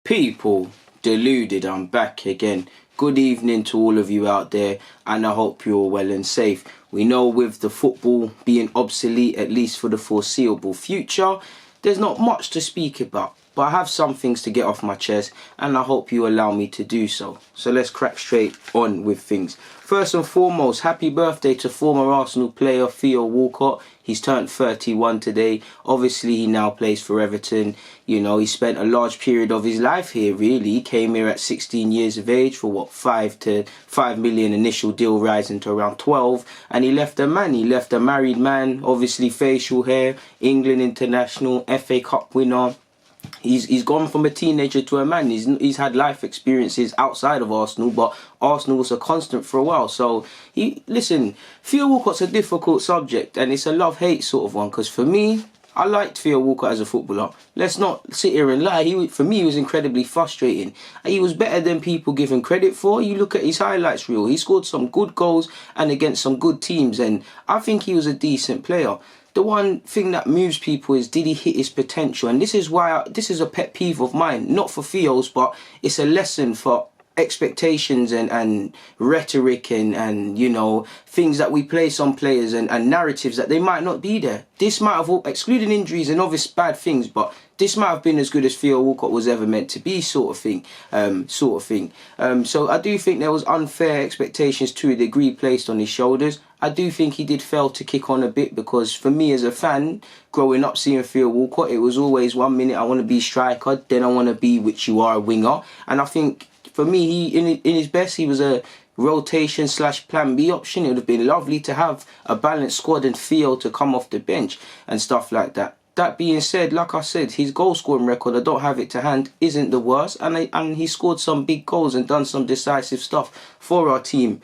People, Deluded, I'm back again. Good evening to all of you out there, and I hope you're well and safe. We know with the football being obsolete, at least for the foreseeable future, there's not much to speak about. But I have some things to get off my chest, and I hope you allow me to do so. So let's crack straight on with things. First and foremost, happy birthday to former Arsenal player Theo Walcott. He's turned 31 today. Obviously, he now plays for Everton. You know, he spent a large period of his life here, really. He came here at 16 years of age for, what, 5 million initial deal, rising to around 12. And he left a man. He left a married man, obviously facial hair, England international, FA Cup winner. He's gone from a teenager to a man. He's had life experiences outside of Arsenal, but Arsenal was a constant for a while. So, listen, Theo Walcott's a difficult subject, and it's a love-hate sort of one, because for me, I liked Theo Walcott as a footballer. Let's not sit here and lie. For me, he was incredibly frustrating. He was better than people give him credit for. You look at his highlights reel. He scored some good goals and against some good teams, and I think he was a decent player. The one thing that moves people is, did he hit his potential? And this is why this is a pet peeve of mine, not for Theo's, but it's a lesson for expectations and rhetoric and you know, things that we place on players and narratives that they might not be there. This might have, excluding injuries and obvious bad things, but this might have been as good as Theo Walcott was ever meant to be, sort of thing. So I do think there was unfair expectations to a degree placed on his shoulders. I do think he did fail to kick on a bit, because for me as a fan, growing up seeing Theo Walcott, it was always 1 minute I want to be striker, then I want to be, which you are, a winger. And I think for me, in his best, he was a rotation / plan B option. It would have been lovely to have a balanced squad and Theo to come off the bench and stuff like that. That being said, like I said, his goal scoring record, I don't have it to hand, isn't the worst, and he scored some big goals and done some decisive stuff for our team.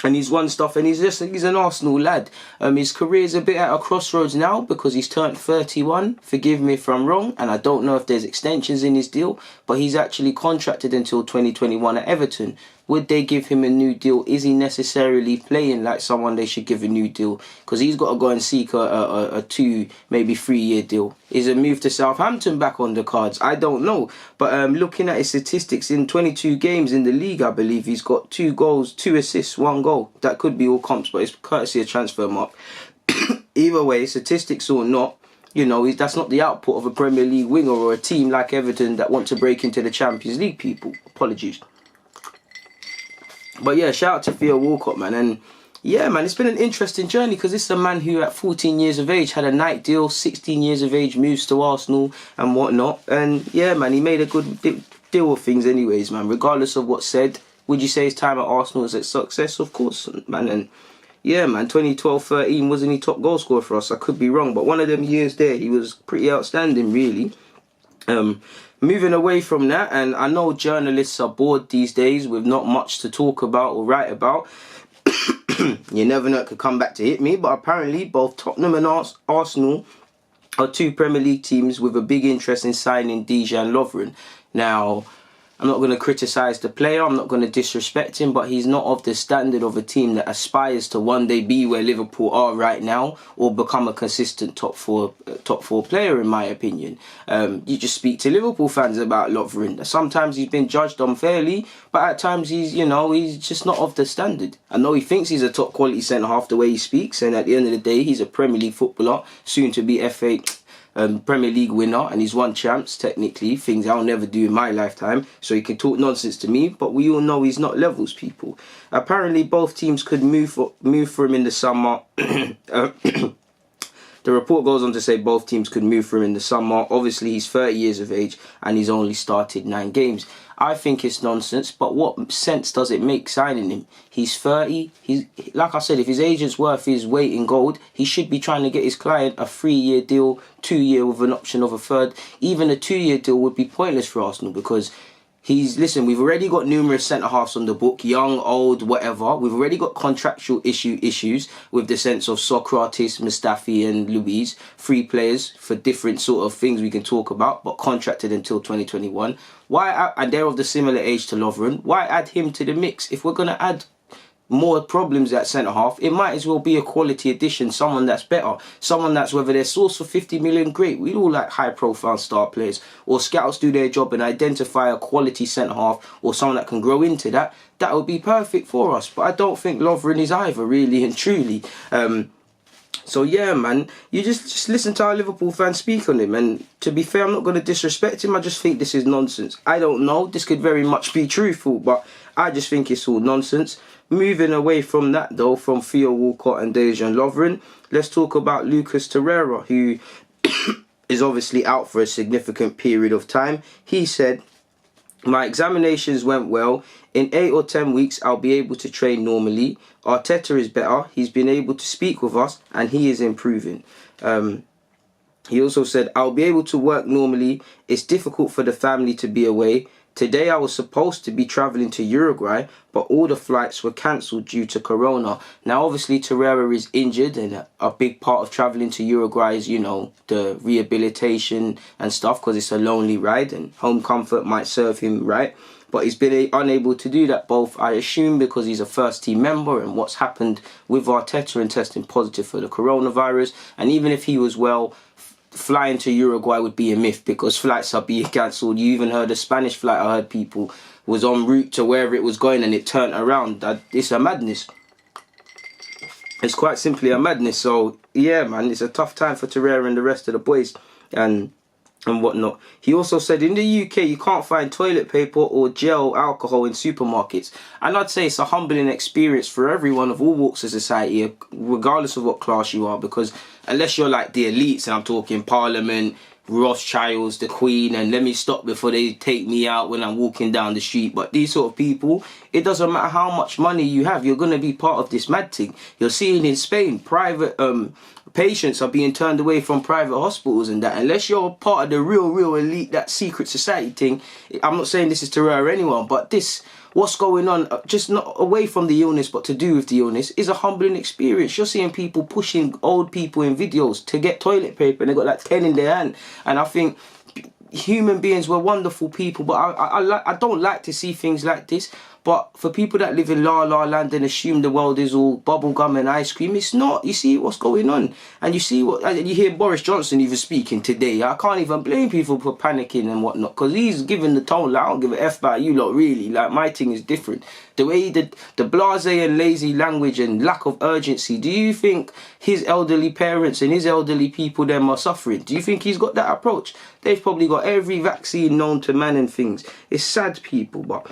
And he's won stuff, and he's an Arsenal lad. His career's a bit at a crossroads now, because he's turned 31. Forgive me if I'm wrong, and I don't know if there's extensions in his deal, but he's actually contracted until 2021 at Everton. Would they give him a new deal? Is he necessarily playing like someone they should give a new deal? Because he's got to go and seek a 2, maybe 3-year deal. Is a move to Southampton back on the cards? I don't know. But looking at his statistics, in 22 games in the league, I believe he's got 2 goals, 2 assists, 1 goal. That could be all comps, but it's courtesy of transfer mark. Either way, statistics or not, you know, that's not the output of a Premier League winger or a team like Everton that want to break into the Champions League, people. Apologies. But yeah, shout out to Theo Walcott, man. And yeah, man, it's been an interesting journey, because this is a man who at 14 years of age had a night deal, 16 years of age moves to Arsenal and whatnot. And yeah, man, he made a good deal of things anyways, man. Regardless of what's said, would you say his time at Arsenal was a success? Of course, man. And yeah, man, 2012-13, wasn't he top goal scorer for us? I could be wrong, but one of them years there, he was pretty outstanding, really. Moving away from that, and I know journalists are bored these days with not much to talk about or write about. You never know, it could come back to hit me, but apparently both Tottenham and Arsenal are 2 Premier League teams with a big interest in signing Lovern. Now, I'm not going to criticise the player, I'm not going to disrespect him, but he's not of the standard of a team that aspires to one day be where Liverpool are right now, or become a consistent top four player, in my opinion. You just speak to Liverpool fans about Lovern. Sometimes he's been judged unfairly, but at times he's just not of the standard. I know he thinks he's a top quality centre-half the way he speaks, and at the end of the day, he's a Premier League footballer, soon to be Premier League winner, and he's won champs, technically, things I'll never do in my lifetime, so he can talk nonsense to me, but we all know he's not levels, people. Apparently both teams could move for him in the summer. The report goes on to say both teams could move for him in the summer. Obviously, he's 30 years of age and he's only started 9 games. I think it's nonsense, but what sense does it make signing him? He's 30. Like I said, if his agent's worth his weight in gold, he should be trying to get his client a 3-year deal, 2-year with an option of a 3rd. Even a 2-year deal would be pointless for Arsenal, because listen, we've already got numerous centre-halves on the book, young, old, whatever. We've already got contractual issues with the sense of Socrates, Mustafi and Luiz. 3 players for different sort of things we can talk about, but contracted until 2021. And they're of the similar age to Lovern. Why add him to the mix? If we're going to add more problems at centre-half, it might as well be a quality addition, someone that's better, someone that's, whether they're sourced for 50 million, great. We all like high-profile star players, or scouts do their job and identify a quality centre-half or someone that can grow into that. That would be perfect for us, but I don't think Lovern is either, really and truly. So yeah, man, you just listen to our Liverpool fans speak on him, and to be fair, I'm not going to disrespect him. I just think this is nonsense. I don't know, this could very much be truthful, but I just think it's all nonsense. Moving away from that though, from Theo Walcott and Dejan Lovren, let's talk about Lucas Torreira, who is obviously out for a significant period of time. He said, "My examinations went well. In 8 or 10 weeks, I'll be able to train normally. Arteta is better. He's been able to speak with us and he is improving." He also said, "I'll be able to work normally. It's difficult for the family to be away. Today I was supposed to be travelling to Uruguay, but all the flights were cancelled due to Corona." Now, obviously, Torreira is injured, and a big part of travelling to Uruguay is, you know, the rehabilitation and stuff, because it's a lonely ride, and home comfort might serve him right. But he's been unable to do that, both, I assume, because he's a first-team member and what's happened with Arteta and testing positive for the coronavirus. And even if he was well, flying to Uruguay would be a myth because flights are being cancelled. You even heard a Spanish flight, I heard people, was en route to wherever it was going and it turned around. It's a madness. It's quite simply a madness. So, yeah, man, it's a tough time for Torreira and the rest of the boys and whatnot. He also said in the UK you can't find toilet paper or gel alcohol in supermarkets, and I'd say it's a humbling experience for everyone of all walks of society, regardless of what class you are, because unless you're like the elites, and I'm talking Parliament, Rothschilds, the Queen, and let me stop before they take me out when I'm walking down the street, but these sort of people, it doesn't matter how much money you have, you're going to be part of this mad thing. You're seeing in Spain, private patients are being turned away from private hospitals and that. Unless you're part of the real elite, that secret society thing, I'm not saying this is to Torreira or anyone, but this, what's going on, just not away from the illness but to do with the illness, is a humbling experience. You're seeing people pushing old people in videos to get toilet paper and they've got like 10 in their hand, and I think human beings were wonderful people, but I don't like to see things like this. But for people that live in La La Land and assume the world is all bubblegum and ice cream, it's not. You see what's going on. And you see what, and you hear Boris Johnson even speaking today. I can't even blame people for panicking and whatnot, because he's giving the tone like, I don't give a F about you lot, really. Like, my thing is different. The way the blasé and lazy language and lack of urgency, do you think his elderly parents and his elderly people them are suffering? Do you think he's got that approach? They've probably got every vaccine known to man and things. It's sad, people, but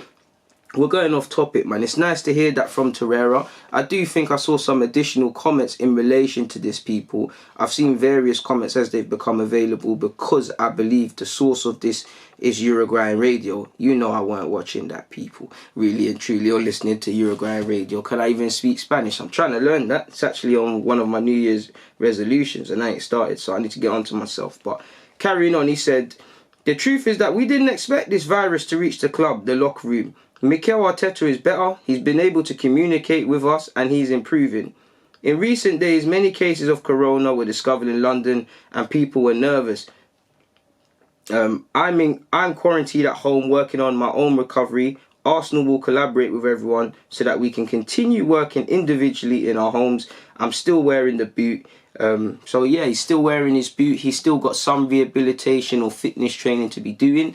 we're going off topic, man. It's nice to hear that from Torreira. I do think I saw some additional comments in relation to this, people. I've seen various comments as they've become available, because I believe the source of this is Uruguayan radio. You know I weren't watching that, people. Really and truly, or listening to Uruguayan radio. Can I even speak Spanish? I'm trying to learn that. It's actually on one of my New Year's resolutions and I ain't started, so I need to get onto myself. But carrying on, he said, "The truth is that we didn't expect this virus to reach the club, the locker room. Mikel Arteta is better, he's been able to communicate with us and he's improving. In recent days, many cases of corona were discovered in London and people were nervous. I'm quarantined at home working on my own recovery. Arsenal will collaborate with everyone so that we can continue working individually in our homes. I'm still wearing the boot." So yeah, he's still wearing his boot. He's still got some rehabilitation or fitness training to be doing.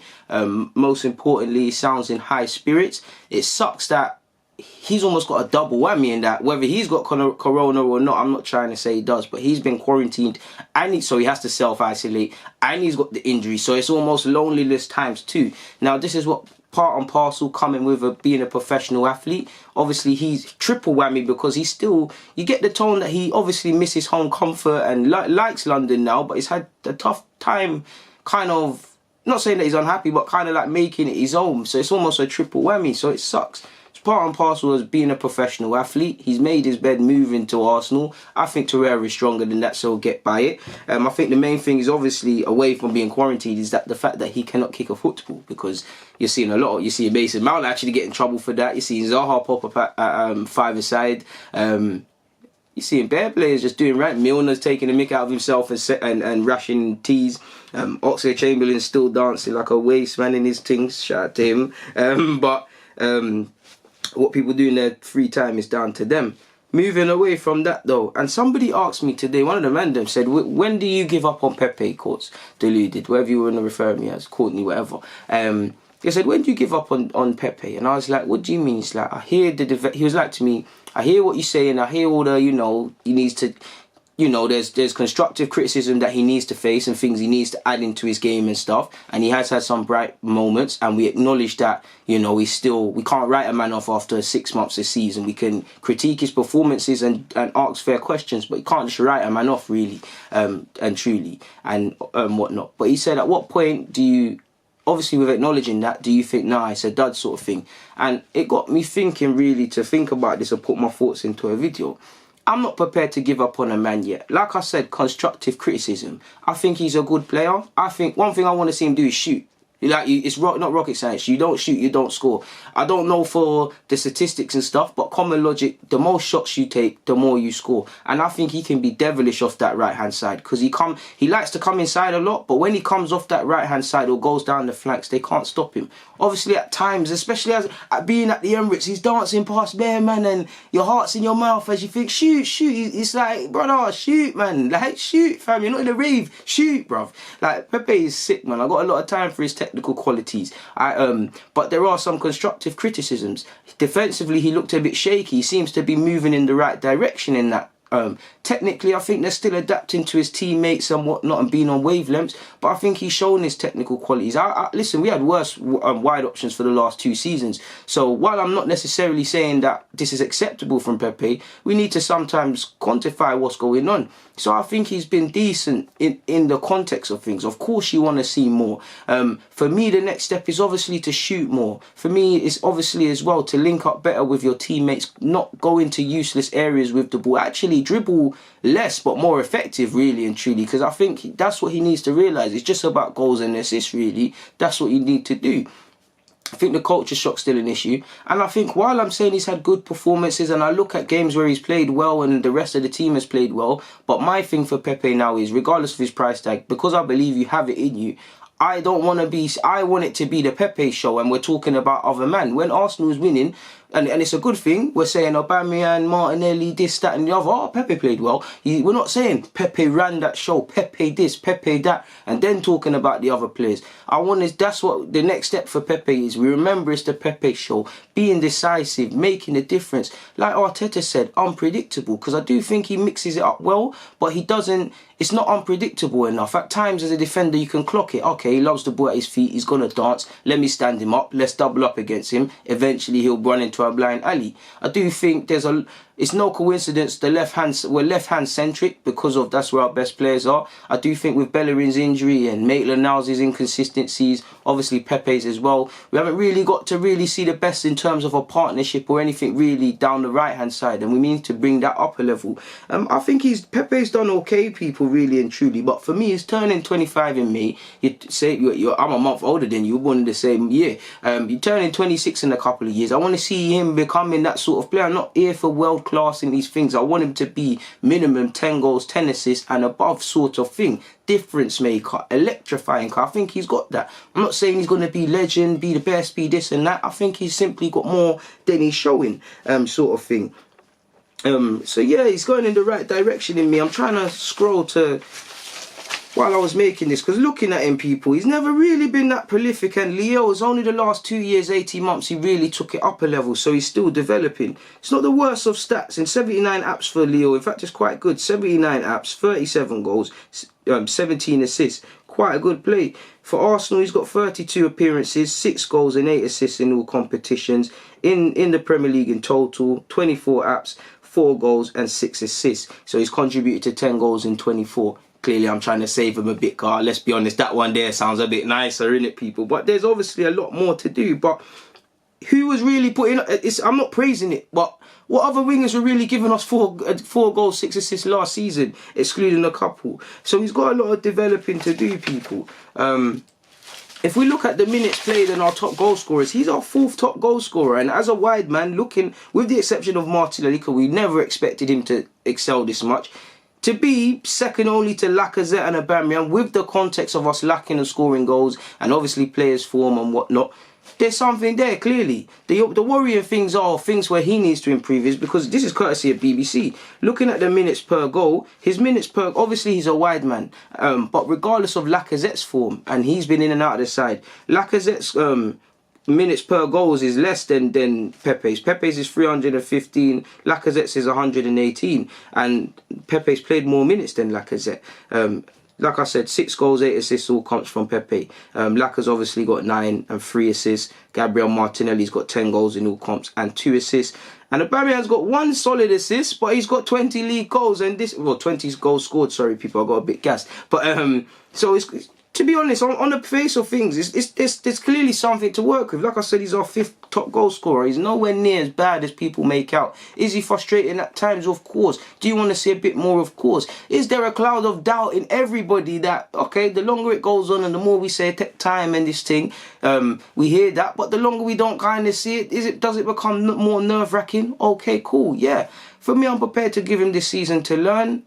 Most importantly, he sounds in high spirits. It sucks that he's almost got a double whammy in that. Whether he's got corona or not, I'm not trying to say he does, but he's been quarantined and so he has to self-isolate and he's got the injury. So it's almost loneliness times 2. Now, this is what part and parcel coming with being a professional athlete. Obviously, he's triple whammy because he's still, you get the tone that he obviously misses home comfort and likes London now, but he's had a tough time kind of, not saying that he's unhappy, but kind of like making it his own. So it's almost a triple whammy, so it sucks. It's part and parcel as being a professional athlete. He's made his bed moving to Arsenal. I think Torreira is stronger than that, so he'll get by it. I think the main thing is obviously, away from being quarantined, is that the fact that he cannot kick a football, because you're seeing a lot. You see Mason Mount actually get in trouble for that. You see Zaha pop up at five-a-side. You see bare players just doing right. Milner's taking a mick out of himself and rashing teas. Oxlade-Chamberlain's still dancing like a waste man in his things. Shout out to him. what people do in their free time is down to them. Moving away from that though, and somebody asked me today, one of the random said, when do you give up on Pepe, Courts, Deluded, whatever you want to refer me as, Courtney, whatever. He said, when do you give up on Pepe? And I was like, what do you mean? He's like, he was like to me, I hear what you're saying, I hear all the, he needs to, there's constructive criticism that he needs to face and things he needs to add into his game and stuff. And he has had some bright moments, and we acknowledge that, we can't write a man off after 6 months of season. We can critique his performances and ask fair questions, but you can't just write a man off really, and truly, and whatnot. But he said, at what point do you, obviously with acknowledging that, do you think, nah, it's a dud sort of thing? And it got me thinking really to think about this and put my thoughts into a video. I'm not prepared to give up on a man yet. Like I said, constructive criticism. I think he's a good player. I think one thing I want to see him do is shoot. It's not rocket science. You don't shoot, you don't score. I don't know for the statistics and stuff, but common logic, the more shots you take, the more you score. And I think he can be devilish off that right-hand side, because he likes to come inside a lot, but when he comes off that right-hand side or goes down the flanks, they can't stop him. Obviously at times, especially at being at the Emirates, he's dancing past bare man and your heart's in your mouth as you think, shoot. It's like, brother, shoot, man. Like, shoot, fam. You're not in a rave. Shoot, bruv. Like, Pepe is sick, man. I got a lot of time for his technical qualities. But there are some constructive criticisms. Defensively, he looked a bit shaky. He seems to be moving in the right direction in that. Technically, I think they're still adapting to his teammates and whatnot and being on wavelengths, but I think he's shown his technical qualities. Listen, we had worse wide options for the last 2 seasons. So while I'm not necessarily saying that this is acceptable from Pepe, we need to sometimes quantify what's going on. So I think he's been decent in the context of things. Of course, you want to see more. For me, the next step is obviously to shoot more. For me, it's obviously as well to link up better with your teammates, not go into useless areas with the ball. Actually, dribble less but more effective, really and truly, because I think that's what he needs to realise. It's just about goals and assists, really. That's what you need to do. I think the culture shock's still an issue. And I think while I'm saying he's had good performances and I look at games where he's played well and the rest of the team has played well, but my thing for Pepe now is, regardless of his price tag, because I believe you have it in you, I want it to be the Pepe show, and we're talking about other man. When Arsenal is winning, and it's a good thing, we're saying Aubameyang, Martinelli, this, that and the other. Oh, Pepe played well. We're not saying Pepe ran that show, Pepe this, Pepe that, and then talking about the other players. That's what the next step for Pepe is. We remember it's the Pepe show, being decisive, making a difference. Like Arteta said, unpredictable, because I do think he mixes it up well, but it's not unpredictable enough. At times as a defender you can clock it. Okay, he loves the ball at his feet, he's going to dance, let me stand him up, let's double up against him. Eventually he'll run into a blind alley. I do think it's no coincidence we're left-hand centric, because of that's where our best players are. I do think with Bellerin's injury and Maitland-Niles' inconsistencies, obviously Pepe's as well, we haven't really got to really see the best in terms of a partnership or anything really down the right-hand side, and we need to bring that up a level. I think Pepe's done okay, people, really and truly, but for me, he's turning 25 in May. I'm a month older than you, born in the same year. You're turning 26 in a couple of years. I want to see him becoming that sort of player. I'm not here for world class in these things. I want him to be minimum 10 goals, 10 assists and above sort of thing. Difference maker, electrifying. I think he's got that. I'm not saying he's going to be legend, be the best, be this and that. I think he's simply got more than he's showing, sort of thing. So yeah, he's going in the right direction in me. I'm trying to scroll to while I was making this, because looking at him, people, he's never really been that prolific, and Leo is only the last 2 years, 18 months he really took it up a level, so he's still developing. It's not the worst of stats. In 79 apps for Leo, in fact it's quite good. 79 apps, 37 goals, 17 assists, quite a good play. For Arsenal, he's got 32 appearances, 6 goals and 8 assists in all competitions. In the Premier League in total, 24 apps, 4 goals and 6 assists, so he's contributed to 10 goals in 24. Clearly, I'm trying to save him a bit, car. Let's be honest, that one there sounds a bit nicer, innit, people? But there's obviously a lot more to do. But who was really putting... I'm not praising it, but what other wingers were really giving us 4 goals, 6 assists last season, excluding a couple? So he's got a lot of developing to do, people. If we look at the minutes played and our top goal scorers, he's our 4th top goal scorer. And as a wide man, looking, with the exception of Martinelli, because we never expected him to excel this much, to be second only to Lacazette and Aubameyang, with the context of us lacking of scoring goals and obviously players' form and whatnot, there's something there, clearly. The worrying things are things where he needs to improve is because this is courtesy of BBC. Looking at the minutes per goal, his minutes per... Obviously, he's a wide man. But regardless of Lacazette's form, and he's been in and out of the side, Lacazette's minutes per goals is less than Pepe's. Pepe's is 315, Lacazette's is 118. And Pepe's played more minutes than Lacazette. Like I said, 6 goals, 8 assists all comes from Pepe. Laka's obviously got 9 and 3 assists. Gabriel Martinelli's got 10 goals in all comps and 2 assists. And Aubameyang's got 1 solid assist, but he's got 20 league goals and 20 goals scored. Sorry, people, I got a bit gassed. But so it's, to be honest, on the face of things, there's clearly something to work with. Like I said, he's our 5th top goal scorer. He's nowhere near as bad as people make out. Is he frustrating at times? Of course. Do you want to see a bit more? Of course. Is there a cloud of doubt in everybody that, okay, the longer it goes on and the more we say take time and this thing, we hear that, but the longer we don't kind of see it, does it become more nerve-wracking? Okay, cool, yeah. For me, I'm prepared to give him this season to learn.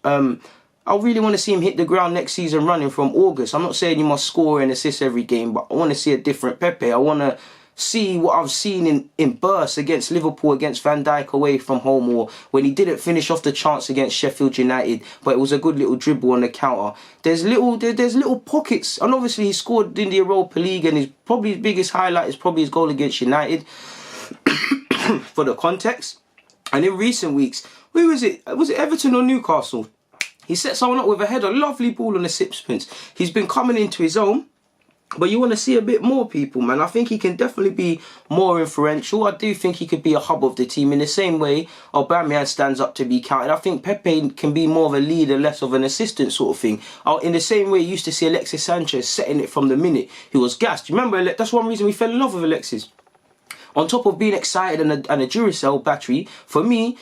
I really want to see him hit the ground next season running from August. I'm not saying you must score and assist every game, but I want to see a different Pepe. I want to see what I've seen in bursts against Liverpool, against Van Dijk away from home, or when he didn't finish off the chance against Sheffield United, but it was a good little dribble on the counter. There's little pockets, and obviously he scored in the Europa League, and his biggest highlight is probably his goal against United for the context. And in recent weeks, who was it? Was it Everton or Newcastle? He set someone up with a header, lovely ball on the sixpence. He's been coming into his own, but you want to see a bit more, people, man. I think he can definitely be more influential. I do think he could be a hub of the team in the same way Aubameyang stands up to be counted. I think Pepe can be more of a leader, less of an assistant sort of thing. In the same way you used to see Alexis Sanchez setting it from the minute he was gassed. You remember, that's one reason we fell in love with Alexis. On top of being excited and a Duracell battery, for me,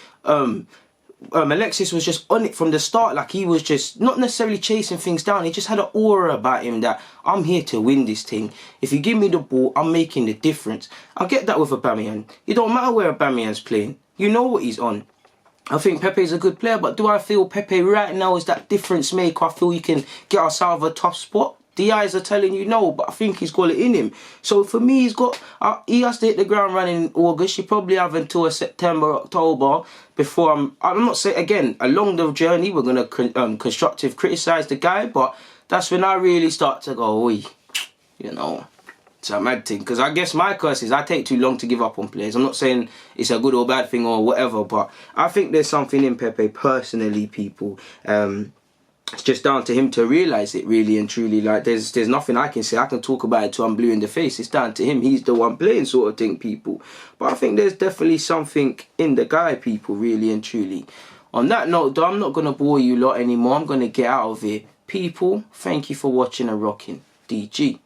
Alexis was just on it from the start. Like, he was just not necessarily chasing things down. He just had an aura about him that I'm here to win this thing. If you give me the ball, I'm making the difference. I get that with Aubameyang. It don't matter where Aubameyang's playing. You know what he's on. I think Pepe's a good player, but do I feel Pepe right now is that difference maker? I feel he can get us out of a tough spot. The eyes are telling you no, but I think he's got it in him. So for me, he has to hit the ground running in August. You probably have until September, October before I'm not saying, again, along the journey, we're going to constructive criticise the guy, but that's when I really start to go, oi, you know, it's a mad thing. Because I guess my curse is I take too long to give up on players. I'm not saying it's a good or bad thing or whatever, but I think there's something in Pepe personally, people. It's just down to him to realise it, really and truly. Like, there's nothing I can say. I can talk about it till I'm blue in the face. It's down to him. He's the one playing, sort of thing, people. But I think there's definitely something in the guy, people, really and truly. On that note, though, I'm not going to bore you lot anymore. I'm going to get out of here. People, thank you for watching and rocking. DG.